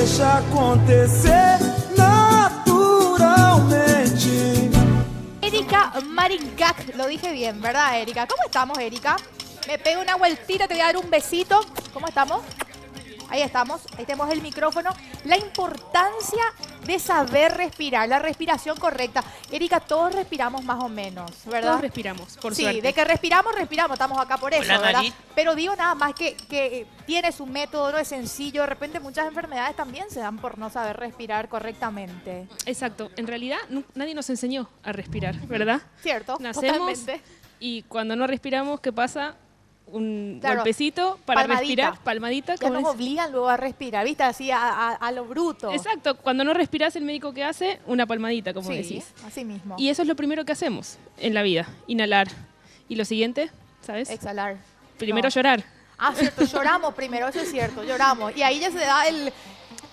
deixa acontecer naturalmente. Erika Marincac, lo dije bien, ¿verdad, Erika? ¿Cómo estamos, Erika? Me pego una vueltita, te voy a dar un besito. ¿Cómo estamos? Ahí estamos, ahí tenemos el micrófono. La importancia de saber respirar, la respiración correcta. Erika, todos respiramos más o menos, ¿verdad? Todos respiramos, por suerte. Sí, de que respiramos, estamos acá por eso, Hola, ¿verdad? Nari. Pero digo nada más que tiene su método, no es sencillo. De repente muchas enfermedades también se dan por no saber respirar correctamente. Exacto. En realidad, nadie nos enseñó a respirar, ¿verdad? ¿Cierto? Nacemos Totalmente. y cuando no respiramos, ¿qué pasa? Un Claro, golpecito para palmadita. respirar, palmadita. Ya como nos es. obligan luego a respirar, ¿viste? Así a lo bruto. Exacto. Cuando no respiras, el médico ¿qué hace? Una palmadita, como Sí, decís. así mismo. Y eso es lo primero que hacemos en la vida, inhalar. Y lo siguiente, ¿sabes? Exhalar. Primero No. llorar. Ah, cierto, lloramos primero, eso es cierto, lloramos. Y ahí ya se da el...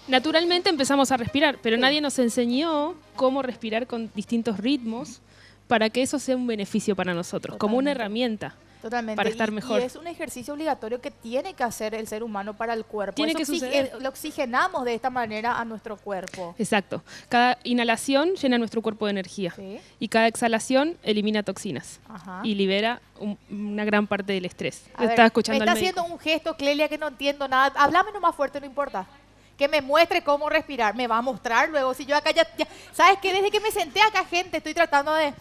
Naturalmente empezamos a respirar, pero Sí. nadie nos enseñó cómo respirar con distintos ritmos para que eso sea un beneficio para nosotros, como una Totalmente. herramienta. Totalmente. Para estar mejor. Y es un ejercicio obligatorio que tiene que hacer el ser humano para el cuerpo. Tiene Eso que suceder. lo oxigenamos de esta manera a nuestro cuerpo. Exacto. Cada inhalación llena nuestro cuerpo de energía Sí. y cada exhalación elimina toxinas Ajá. y libera una gran parte del estrés. A ver, Estaba escuchando me está al médico. haciendo un gesto, Clelia, que no entiendo nada. Háblame nomás fuerte, no importa. Que me muestre cómo respirar. Me va a mostrar luego. Si yo acá ya ¿sabes qué? Desde que me senté acá, gente, estoy tratando de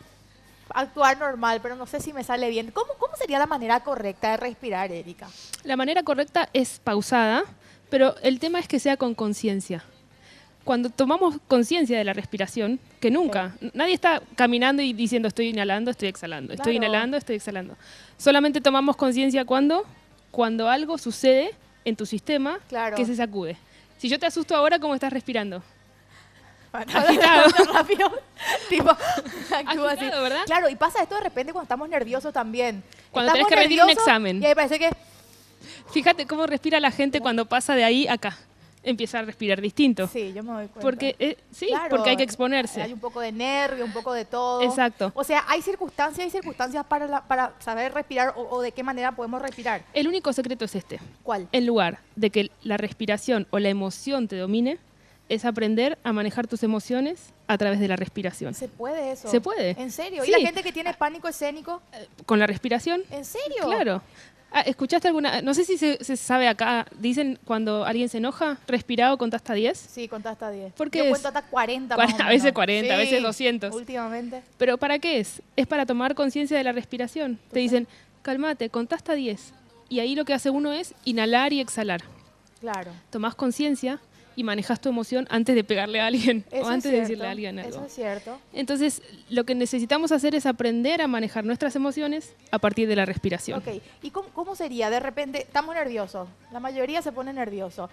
actuar normal, pero no sé si me sale bien. ¿Cómo sería la manera correcta de respirar, Erika? La manera correcta es pausada, pero el tema es que sea con conciencia. Cuando tomamos conciencia de la respiración, que nunca, nadie está caminando y diciendo estoy inhalando, estoy exhalando, estoy Claro. inhalando, estoy exhalando. Solamente tomamos conciencia cuando algo sucede en tu sistema Claro. que se sacude. Si yo te asusto ahora, ¿cómo estás respirando? Agitado. Rápido. Tipo, actúa así. Agitado, ¿verdad? Claro, y pasa esto de repente cuando estamos nerviosos también. Cuando Estamos tenés que rendir un nerviosos examen. Y ahí parece que... Fíjate cómo respira la gente cuando pasa de ahí a acá. Empieza a respirar distinto. Sí, yo me doy cuenta. Porque, sí, Claro, porque hay que exponerse. Hay un poco de nervio, un poco de todo. Exacto. O sea, hay circunstancias para saber respirar o de qué manera podemos respirar. El único secreto es este. ¿Cuál? En lugar de que la respiración o la emoción te domine, es aprender a manejar tus emociones a través de la respiración. ¿Se puede eso? Se puede. ¿En serio? Sí. ¿Y la gente que tiene pánico escénico? Con la respiración, ¿En serio? claro. ¿Escuchaste alguna? No sé si se sabe acá, dicen cuando alguien se enoja, respira o contá hasta 10. Sí, contá hasta 10. ¿Por qué Yo es? cuento hasta 40 más o A veces menos. 40, a veces 200. Últimamente. ¿Pero para qué es? Es para tomar conciencia de la respiración. Te dicen, cálmate, contá hasta 10. Y ahí lo que hace uno es inhalar y exhalar. Claro. Tomás conciencia y manejas tu emoción antes de pegarle a alguien Eso o es antes de cierto, decirle a alguien algo. Eso es cierto. Entonces, lo que necesitamos hacer es aprender a manejar nuestras emociones a partir de la respiración. Ok, ¿y cómo sería? De repente, estamos nerviosos, la mayoría se pone nervioso.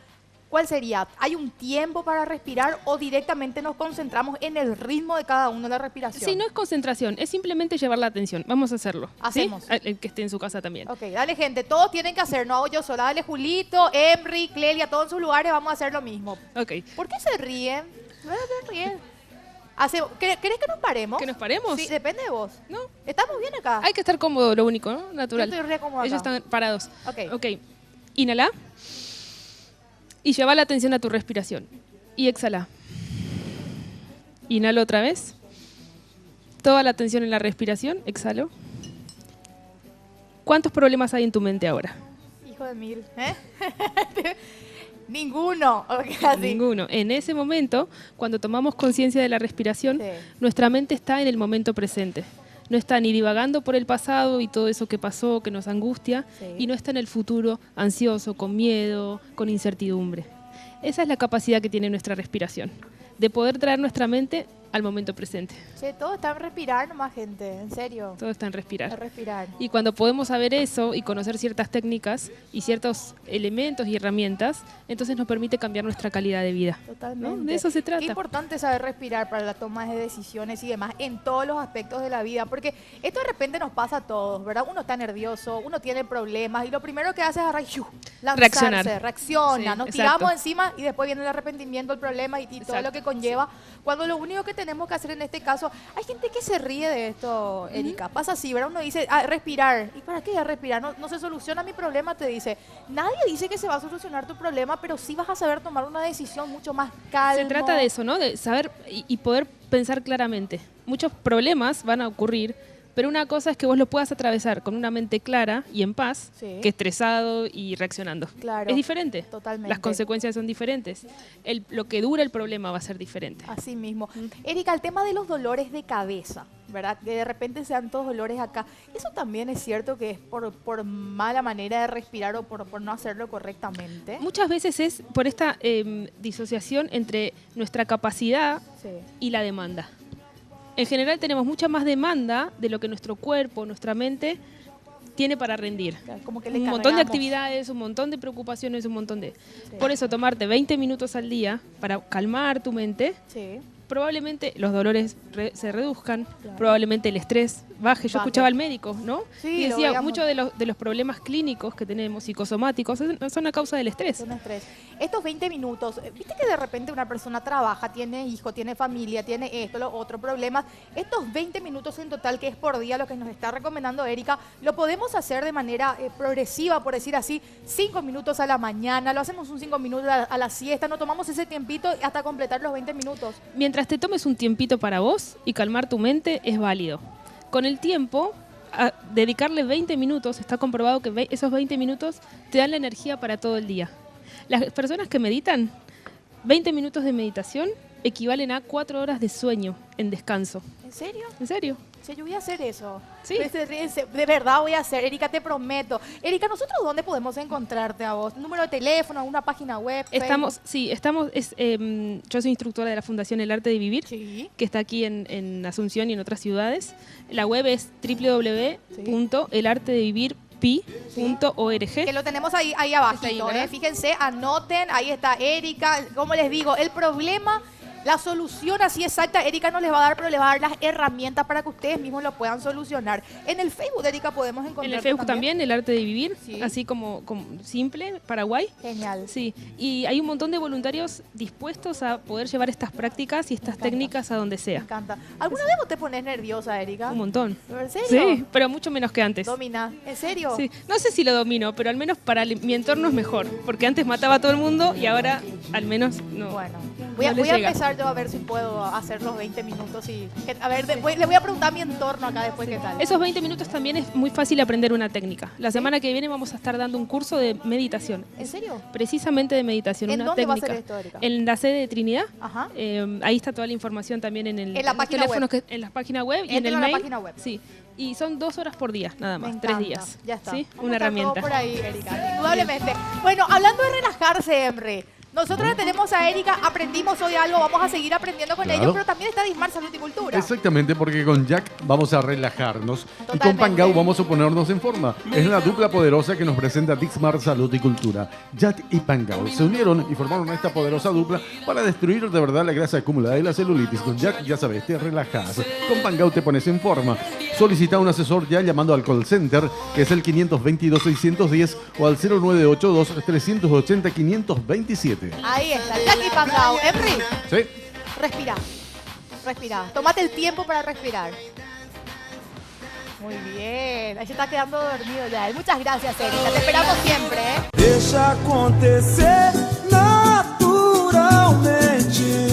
¿Cuál sería? ¿Hay un tiempo para respirar o directamente nos concentramos en el ritmo de cada uno de la respiración? Sí, no es concentración, es simplemente llevar la atención. Vamos a hacerlo. ¿sí? Hacemos. El que esté en su casa también. Ok, dale gente, todos tienen que hacer, no hago yo sola, dale Julito, Emry, Clelia, todos en sus lugares vamos a hacer lo mismo. Ok. ¿Por qué se ríen? No se ríen. ¿Querés que nos paremos? ¿Que nos paremos? Sí, depende de vos. No. Estamos bien acá. Hay que estar cómodo, lo único, ¿no? Natural. Yo estoy re cómoda Ellos acá. están parados. Ok. Inhala. Y lleva la atención a tu respiración. Y exhala. Inhalo otra vez. Toda la atención en la respiración. Exhalo. ¿Cuántos problemas hay en tu mente ahora? Hijo de mil, ¿eh? Ninguno. Ok, así. Ninguno. En ese momento, cuando tomamos conciencia de la respiración, Sí. nuestra mente está en el momento presente. No está ni divagando por el pasado y todo eso que pasó, que nos angustia, Sí. y no está en el futuro ansioso, con miedo, con incertidumbre. Esa es la capacidad que tiene nuestra respiración, de poder traer nuestra mente al momento presente. Che, todo está en respirar nomás, gente, en serio. Todo está en En respirar. respirar. Y cuando podemos saber eso y conocer ciertas técnicas y ciertos elementos y herramientas, entonces nos permite cambiar nuestra calidad de vida. Totalmente. ¿no? De eso se trata. Qué importante saber respirar para la toma de decisiones y demás en todos los aspectos de la vida, porque esto de repente nos pasa a todos, ¿verdad? Uno está nervioso, uno tiene problemas y lo primero que hace es agarrar, lanzarse, Reaccionar. reacciona, Sí, nos exacto. tiramos encima y después viene el arrepentimiento, el problema y todo Exacto, lo que conlleva, cuando lo único que tenemos que hacer en este caso? Hay gente que se ríe de esto, Erika. Pasa así, ¿verdad? Uno dice, respirar. ¿Y para qué respirar? No se soluciona mi problema, te dice. Nadie dice que se va a solucionar tu problema, pero sí vas a saber tomar una decisión mucho más calma. Se trata de eso, ¿no? De saber y poder pensar claramente. Muchos problemas van a ocurrir, pero una cosa es que vos lo puedas atravesar con una mente clara y en paz, Sí. que estresado y reaccionando. Claro, es diferente. totalmente. Las consecuencias son diferentes. Lo que dura el problema va a ser diferente. Así mismo. Erika, el tema de los dolores de cabeza, ¿verdad? Que de repente sean todos dolores acá. Eso también es cierto que es por mala manera de respirar o por no hacerlo correctamente. Muchas veces es por esta disociación entre nuestra capacidad Sí. y la demanda. En general tenemos mucha más demanda de lo que nuestro cuerpo, nuestra mente tiene para rendir. Como que le Un montón de cargamos. actividades, un montón de preocupaciones, un montón de... Sí. Por eso tomarte 20 minutos al día para calmar tu mente, Sí. probablemente los dolores se reduzcan, Claro. probablemente el estrés baje. Yo Baje. escuchaba al médico, ¿no? Sí, y lo decía, veíamos. muchos de los problemas clínicos que tenemos, psicosomáticos, son a causa del estrés. Son estrés. Estos 20 minutos, viste que de repente una persona trabaja, tiene hijo, tiene familia, tiene esto, lo otro, problemas. Estos 20 minutos en total, que es por día lo que nos está recomendando Erika, lo podemos hacer de manera progresiva, por decir así, 5 minutos a la mañana, lo hacemos un 5 minutos a la siesta, no tomamos ese tiempito hasta completar los 20 minutos. Mientras te tomes un tiempito para vos y calmar tu mente, es válido. Con el tiempo, a dedicarle 20 minutos, está comprobado que esos 20 minutos te dan la energía para todo el día. Las personas que meditan, 20 minutos de meditación equivalen a 4 horas de sueño en descanso. ¿En serio? ¿En serio? Sí, yo voy a hacer eso. Sí. De verdad voy a hacer. Erika, te prometo. Erika, ¿nosotros dónde podemos encontrarte a vos? ¿Número de teléfono, una página web? Yo soy instructora de la Fundación El Arte de Vivir, Sí. que está aquí en Asunción y en otras ciudades. La web es www.elartedevivir.org. Que lo tenemos ahí abajito, Está ahí, ¿verdad? Fíjense, anoten, ahí está Erika. Como les digo, el problema, la solución así exacta, Erika no les va a dar, pero les va a dar las herramientas para que ustedes mismos lo puedan solucionar. En el Facebook, Erika, podemos encontrar. En el Facebook también, El Arte de Vivir, Sí. así como simple, Paraguay. Genial. Sí, y hay un montón de voluntarios dispuestos a poder llevar estas prácticas y estas encanta. técnicas a donde Me sea. encanta. ¿Alguna vez vos te pones nerviosa, Erika? Un montón. ¿En serio? Sí, pero mucho menos que antes. Domina. ¿En serio? Sí. No sé si lo domino, pero al menos para mi entorno es mejor. Porque antes mataba a todo el mundo y ahora al menos no. Bueno, no voy a le llega. empezar yo a ver si puedo hacer los 20 minutos y a ver, le voy a preguntar a mi entorno acá después qué tal. Esos 20 minutos también es muy fácil aprender una técnica. La semana que viene vamos a estar dando un curso de meditación. ¿En serio? Precisamente de meditación, ¿En una dónde va a técnica. ser esto, Erika? En la sede de Trinidad. Ajá. Ahí está toda la información también en la los página teléfonos web. en la página web y en Entren el a la mail. página web. Sí. Y son 2 horas por día, nada Me más, encanta. 3 días. Ya está. ¿Sí? Vamos Una a estar todo herramienta. por ahí, Erika, indudablemente. Bueno, hablando de relajarse, Emre. Nosotros le tenemos a Erika, aprendimos hoy algo, vamos a seguir aprendiendo con Claro. ellos, pero también está Dismar Salud y Cultura. Exactamente, porque con Jack vamos a relajarnos y con Totalmente. Pangau vamos a ponernos en forma. Es la dupla poderosa que nos presenta Dixmar Salud y Cultura. Jack y Pangau se unieron y formaron esta poderosa dupla para destruir de verdad la grasa acumulada y la celulitis. Con Jack, ya sabes, te relajas. Con Pangau te pones en forma. Solicita un asesor ya llamando al call center, que es el 522-610 o al 0982-380-527. Ahí está, Jackie Pangau. Emre, ¿Sí? respira. Respira. Tómate el tiempo para respirar. Muy bien. Ahí se está quedando dormido ya. Muchas gracias, Erika. Te esperamos siempre, ¿eh? Deixa acontecer naturalmente.